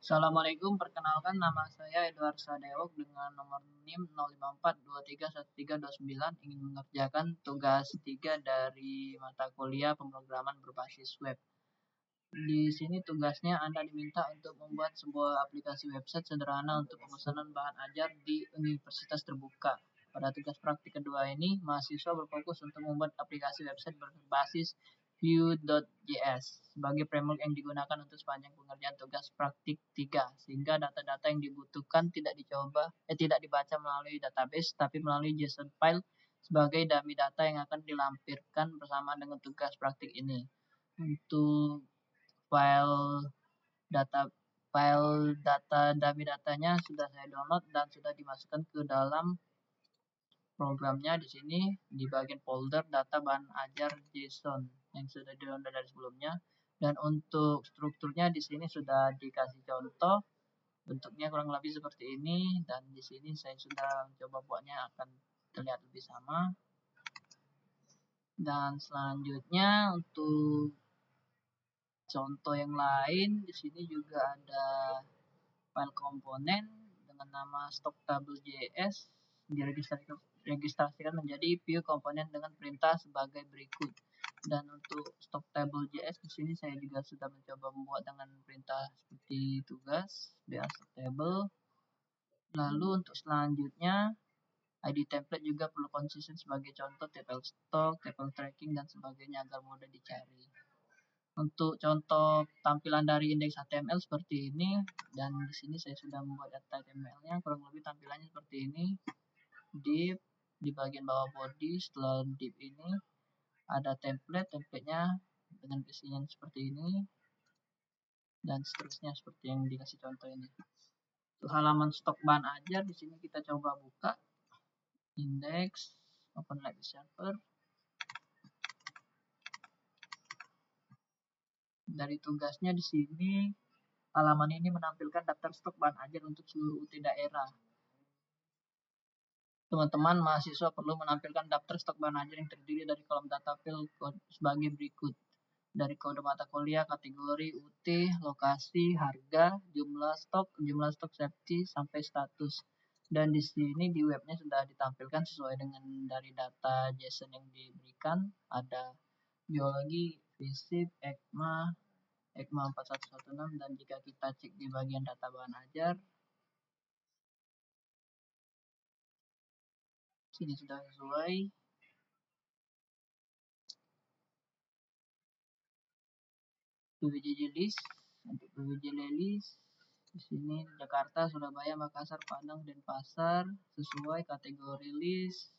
Assalamualaikum, perkenalkan nama saya Edward Sadewok dengan nomor NIM 054231329 ingin mengerjakan tugas 3 dari mata kuliah pemrograman berbasis web. Di sini tugasnya Anda diminta untuk membuat sebuah aplikasi website sederhana untuk pemesanan bahan ajar di universitas terbuka. Pada tugas praktik kedua ini, mahasiswa berfokus untuk membuat aplikasi website berbasis Vue.js sebagai framework yang digunakan untuk sepanjang pengerjaan tugas praktik 3, sehingga data-data yang dibutuhkan tidak dibaca melalui database, tapi melalui JSON file sebagai dummy data yang akan dilampirkan bersama dengan tugas praktik ini. Untuk file data dummy datanya sudah saya download dan sudah dimasukkan ke dalam programnya. Di sini di bagian folder data bahan ajar JSON yang sudah di-download dari sebelumnya, dan untuk strukturnya di sini sudah dikasih contoh. Bentuknya kurang lebih seperti ini, dan di sini saya sudah mencoba buatnya akan terlihat lebih sama. Dan selanjutnya untuk contoh yang lain, di sini juga ada file komponen dengan nama stock.table.js diregistrasikan menjadi view komponen dengan perintah sebagai berikut. Dan untuk stock.table.js di sini saya juga sudah mencoba membuat dengan perintah seperti tugas biasa table. Lalu untuk selanjutnya ID template juga perlu konsisten sebagai contoh table stock, table tracking dan sebagainya agar mudah dicari. Untuk contoh tampilan dari indeks HTML seperti ini, dan di sini saya sudah membuat data HTML-nya kurang lebih tampilannya seperti ini. Div di bagian bawah body, setelah div ini ada template-nya dengan isinya seperti ini, dan seterusnya seperti yang dikasih contoh ini. Untuk halaman stok bahan ajar di sini kita coba buka index, open like server. Dari tugasnya di sini, halaman ini menampilkan daftar stok bahan ajar untuk seluruh UT daerah. Teman-teman mahasiswa perlu menampilkan daftar stok bahan ajar yang terdiri dari kolom data field sebagai berikut. Dari kode mata kuliah, kategori, UT, lokasi, harga, jumlah stok safety, sampai status. Dan di sini di webnya sudah ditampilkan sesuai dengan dari data JSON yang diberikan. Ada biologi, fisip, ECMA 4116, dan jika kita cek di bagian data bahan ajar, sini sudah sesuai. PBJJ list, untuk PBJJ list di sini Jakarta, Surabaya, Makassar, Padang, Denpasar sesuai kategori list.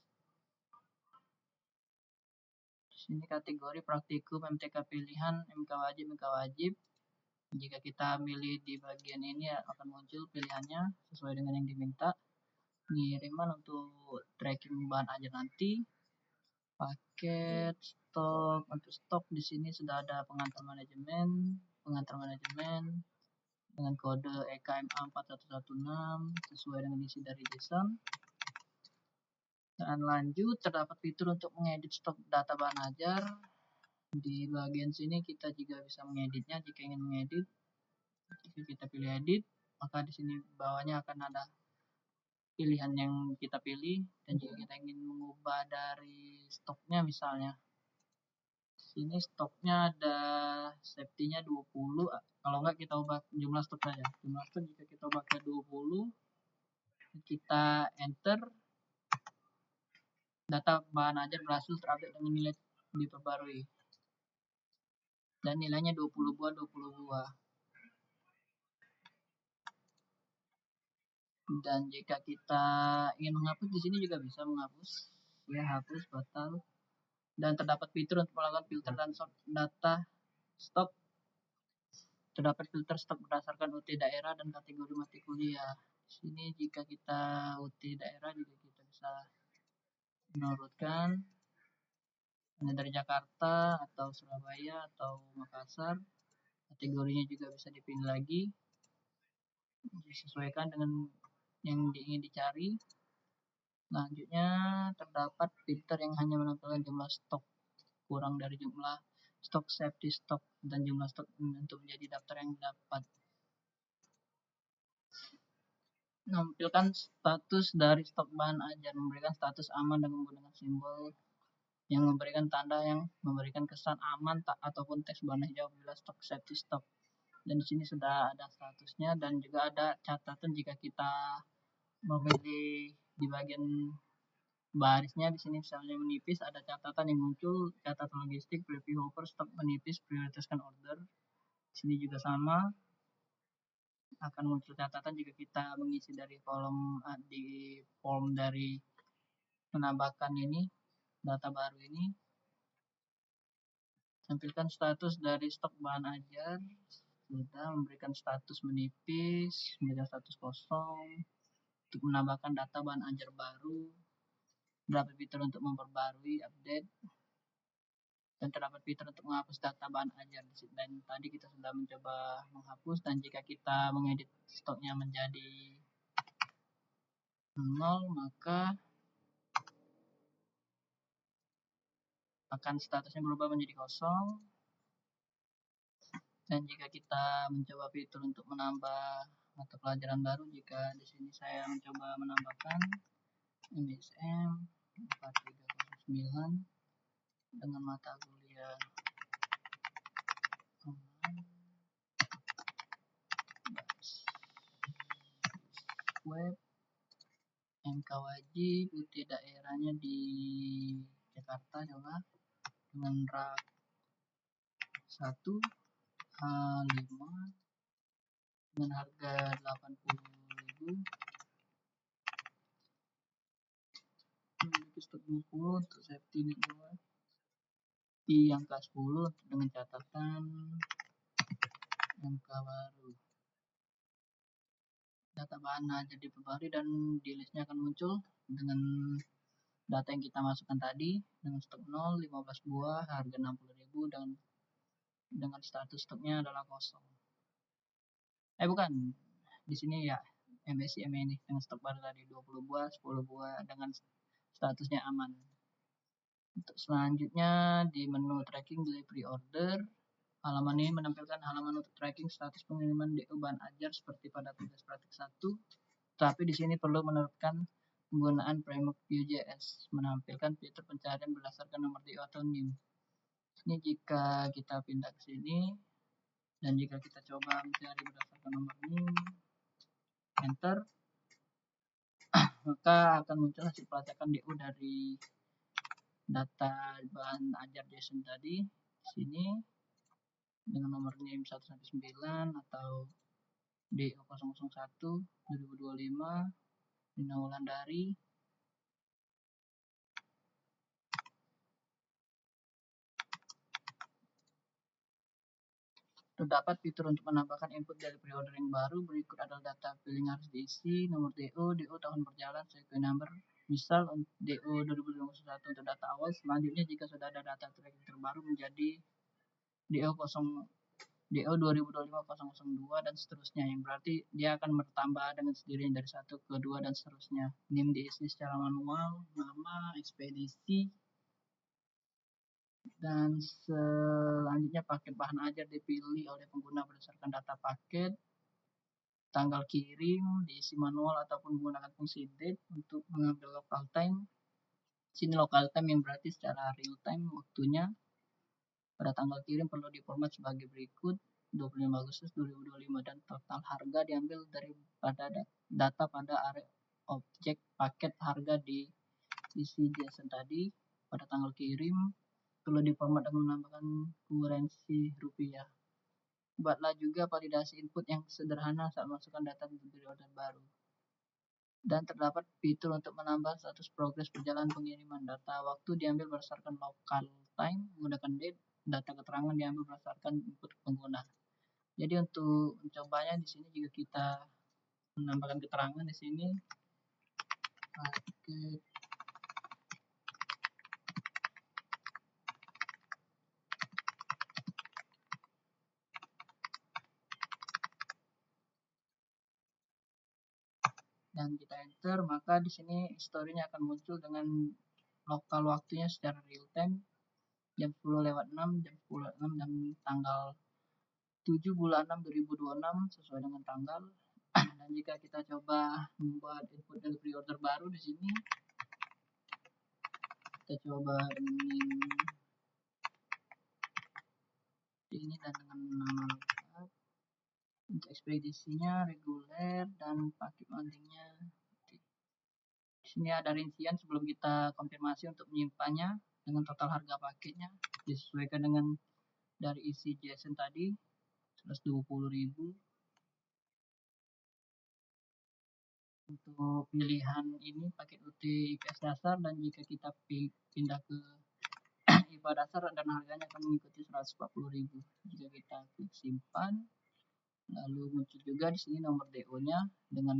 Di sini kategori praktikum, MTK pilihan, MK wajib. Jika kita milih di bagian ini akan muncul pilihannya sesuai dengan yang diminta. Pengiriman untuk tracking bahan ajar nanti. Paket stok, untuk stok di sini sudah ada pengantar manajemen dengan kode EKMA 4116 sesuai dengan isi dari JSON. Dan lanjut, terdapat fitur untuk mengedit stok data bahan ajar. Di bagian sini kita juga bisa mengeditnya. Jika ingin mengedit, jika kita pilih edit, maka di sini bawahnya akan ada pilihan yang kita pilih. Dan jika kita ingin mengubah dari stoknya, misalnya sini stoknya ada safety-nya 20, kalau enggak kita ubah jumlah stok saja. Jumlah stok jika kita ubah ke 20, kita enter, data bahan ajar berhasil terupdate dengan nilai diperbarui. Dan nilainya 20 buah. Dan jika kita ingin menghapus, di sini juga bisa menghapus. Ya, hapus, batal. Dan terdapat fitur untuk melakukan filter dan sort data stok. Terdapat filter stok berdasarkan UT daerah dan kategori mata kuliah. Di sini jika kita UT daerah juga kita bisa menurutkan dari Jakarta atau Surabaya atau Makassar. Kategorinya juga bisa dipilih lagi, disesuaikan dengan yang ingin dicari. Selanjutnya terdapat filter yang hanya menampilkan jumlah stok kurang dari jumlah stok safety stok dan jumlah stok untuk menjadi daftar yang dapat. Menampilkan status dari stok bahan ajar, memberikan status aman dengan menggunakan simbol yang memberikan tanda yang memberikan kesan aman tak ataupun teks warna hijau bila stok safety stop. Dan di sini sudah ada statusnya dan juga ada catatan jika kita memilih di bagian barisnya di sini misalnya menipis ada catatan yang muncul, catatan logistik, preview hopper, stok menipis, prioritaskan order. Di sini juga sama, akan muncul catatan jika kita mengisi dari kolom di form dari menambahkan ini data baru ini. Tampilkan status dari stok bahan ajar, sudah memberikan status menipis, memberikan status kosong untuk menambahkan data bahan ajar baru, berapa fitur untuk memperbarui update, dan terdapat fitur untuk menghapus data bahan ajar. Dan tadi kita sudah mencoba menghapus, dan jika kita mengedit stoknya menjadi 0, maka akan statusnya berubah menjadi kosong. Dan jika kita mencoba fitur untuk menambah mata pelajaran baru, jika di sini saya mencoba menambahkan MSM 4309 dengan mata kuliah web, MK wajib, UT daerahnya di Jakarta coba dengan rak 1 A5 dengan harga 80.000, memiliki stok 20 untuk safety net 2 di angka 10 dengan catatan MK baru. Data bahan aja diperbarui dan di listnya akan muncul dengan data yang kita masukkan tadi dengan stok 0, 15 buah, harga 60.000 dan dengan status stoknya adalah kosong. Bukan. Di sini ya MSCM ini dengan stok baru tadi 20 buah, 10 buah dengan statusnya aman. Untuk selanjutnya di menu tracking delivery order, halaman ini menampilkan halaman untuk tracking status pengiriman DO bahan ajar seperti pada tugas praktik 1. Tapi di sini perlu menerapkan penggunaan framework Vue.js, menampilkan fitur pencarian berdasarkan nomor DO atau NIM. Ini jika kita pindah ke sini dan jika kita coba mencari berdasarkan nomor NIM, enter, maka akan muncul hasil pelacakan DO dari data bahan ajar JSON tadi di sini dengan nomor NIM 119 atau DO001 2025 Dina Wulandari. Terdapat fitur untuk menambahkan input dari pre-order yang baru. Berikut adalah data filling harus diisi, nomor DO tahun berjalan, sequence number. Misal DO 2021 untuk data awal. Selanjutnya jika sudah ada data tracking terbaru menjadi DO 2025-002 dan seterusnya, yang berarti dia akan bertambah dengan sendirinya dari 1 ke 2 dan seterusnya. NIM diisi secara manual, nama, ekspedisi, dan selanjutnya paket bahan ajar dipilih oleh pengguna berdasarkan data paket, tanggal kirim diisi manual ataupun menggunakan fungsi date untuk mengambil local time. Sini local time yang berarti secara real time waktunya. Pada tanggal kirim perlu diformat sebagai berikut: 25 Agustus 2025 dan total harga diambil dari data pada area objek paket harga di isi JSON tadi. Pada tanggal kirim perlu diformat dengan menambahkan kurensi rupiah. Buatlah juga validasi input yang sederhana saat masukkan data delivery order baru. Dan terdapat fitur untuk menambah status progres perjalanan pengiriman. Data waktu diambil berdasarkan local time menggunakan date. Data keterangan diambil berdasarkan input pengguna. Jadi untuk mencobanya di sini jika kita menambahkan keterangan di sini paket dan kita enter, maka di sini historinya akan muncul dengan lokal waktunya secara real time jam 10:06, jam 10:06 dan tanggal 7 bulan 6 2026 sesuai dengan tanggal. Dan jika kita coba membuat input dari pre-order baru di sini, kita coba ini dan dengan nama lengkap. Untuk ekspedisinya reguler dan paket mountingnya. Di sini ada rincian sebelum kita konfirmasi untuk menyimpannya dengan total harga paketnya disesuaikan dengan dari isi JSON tadi 120.000. Untuk pilihan ini paket UT IPS dasar, dan jika kita pindah ke IPA dasar dan harganya akan mengikuti 140.000. Jika kita klik simpan, lalu muncul juga di sini nomor DO-nya dengan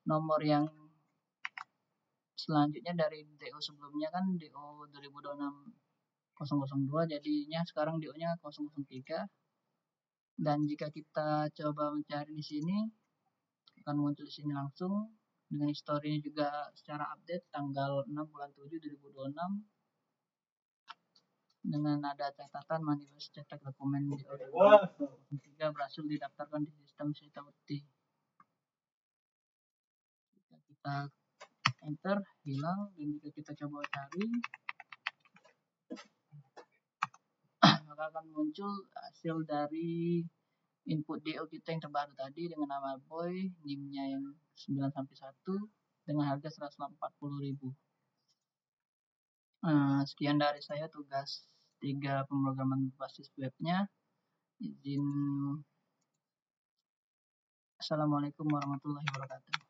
nomor yang selanjutnya dari DO sebelumnya kan DO 2026 002, jadinya sekarang DO-nya 003. Dan jika kita coba mencari di sini, akan muncul di sini langsung dengan historinya juga secara update tanggal 6 bulan 7 2026 dengan ada catatan manifest cetak dokumen di order 3 berhasil didaftarkan di sistem Sitauti. Jika kita enter hilang, dan jika kita coba cari maka akan muncul hasil dari input DO kita yang terbaru tadi dengan nama boy, NIM-nya yang 9 sampai 1 dengan harga 140.000. Sekian dari saya tugas 3 pemrograman basis webnya. Izin. Assalamualaikum warahmatullahi wabarakatuh.